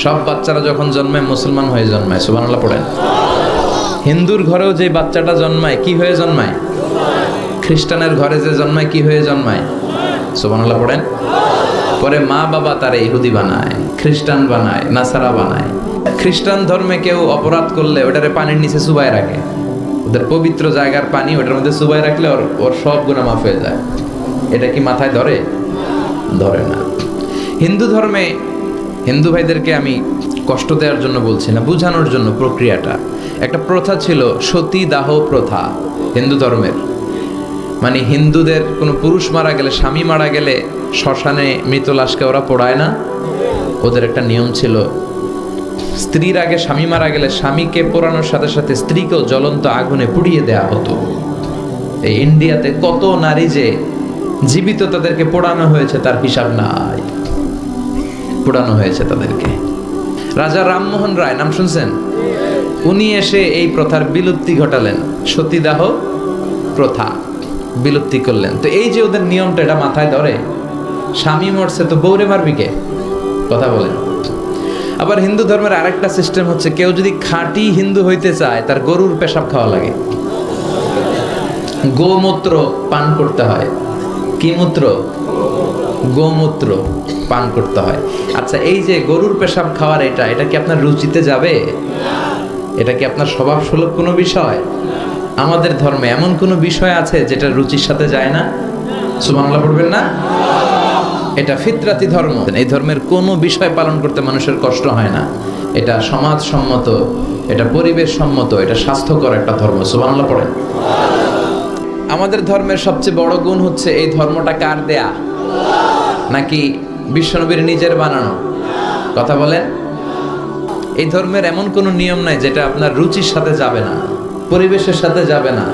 সব বাচ্চারা যখন জন্মায় মুসলমান হয়ে জন্মায়, সুবহানাল্লাহ পড়েন। হিন্দুর ঘরেও যে বাচ্চাটা জন্মায় কি হয়ে জন্মায়? খ্রিস্টানের ঘরে যে জন্মায় কি হয়ে জন্মায়? সুবহানাল্লাহ পড়েন। পরে মা বাবা তারে ইহুদি বানায়, খ্রিস্টান বানায়, নাসারা বানায়। খ্রিস্টান ধর্মে কেউ অপরাধ করলে ওটারে পানির নিচে চুবায় রাখে, ওদের পবিত্র জায়গার পানি ওটার মধ্যে চুবায় রাখলে ওর সব গুনাহ মাফ হয়ে যায়। এটা কি মাথায় ধরে? ধরে না। হিন্দু ধর্মে হিন্দু ভাইদেরকে আমি কষ্ট দেওয়ার জন্য বলছি না, বোঝানোর জন্য প্রক্রিয়াটা। একটা প্রথা ছিল সতী দাহ প্রথা হিন্দু ধর্মের। মানে হিন্দুদের কোনো পুরুষ মারা গেলে, স্বামী মারা গেলে শ্মশানে মৃত লাশকে ওরা পোড়ায় না। ওদের একটা নিয়ম ছিল, স্ত্রীর আগে স্বামী মারা গেলে স্বামীকে পোড়ানোর সাথে সাথে স্ত্রীকেও জ্বলন্ত আগুনে পুড়িয়ে দেয়া হতো। এই ইন্ডিয়াতে কত নারী যে জীবিত তাদেরকে পোড়ানো হয়েছে তার হিসাব নাই, পোড়ানো হয়েছে তাদেরকে। রাজা রামমোহন রায় নাম শুনছেন? উনি এসে এই প্রথার বিলুপ্তি ঘটালেন, সতীদাহ প্রথা বিলুপ্তি করলেন। তো এই যে ওদের নিয়মটা, এটা মাথায় ধরে? স্বামী মরছে তো বউরে মারবি কে? কথা বলেন। আবার হিন্দু ধর্মের আরেকটা সিস্টেম হচ্ছে, কেউ যদি খাঁটি হিন্দু হইতে চায় তার গরুর পেশাব খাওয়া লাগে, গোমূত্র পান করতে হয়। কি মূত্র? গোমূত্র পান করতে হয়। আচ্ছা, এই যে গরুর পেশাব খাওয়ার এটা কি আপনার রুচিতে যাবে? এটা কি আপনার স্বভাবসুলভ কোনো বিষয়? আমাদের ধর্মে এমন কোনো বিষয় আছে যেটা রুচির সাথে যায় না? সুবহানাল্লাহ পড়বেন না? এটা ফিতরাতি ধর্ম। এই ধর্মের কোনো বিষয় পালন করতে মানুষের কষ্ট হয় না। এটা সমাজসম্মত, এটা পরিবেশ সম্মত, এটা স্বাস্থ্যকর একটা ধর্ম। সুবহানাল্লাহ পড়েন। আমাদের ধর্মের সবচেয়ে বড় গুণ হচ্ছে এই ধর্মটা কার দেয়া? নাকি বিশ্বনবীর নিজের বানানো? কথা বলেন। এই ধর্মের এমন কোনো নিয়ম নাই যেটা আপনার রুচির সাথে যাবে না, পরিবেশের সাথে যাবে না।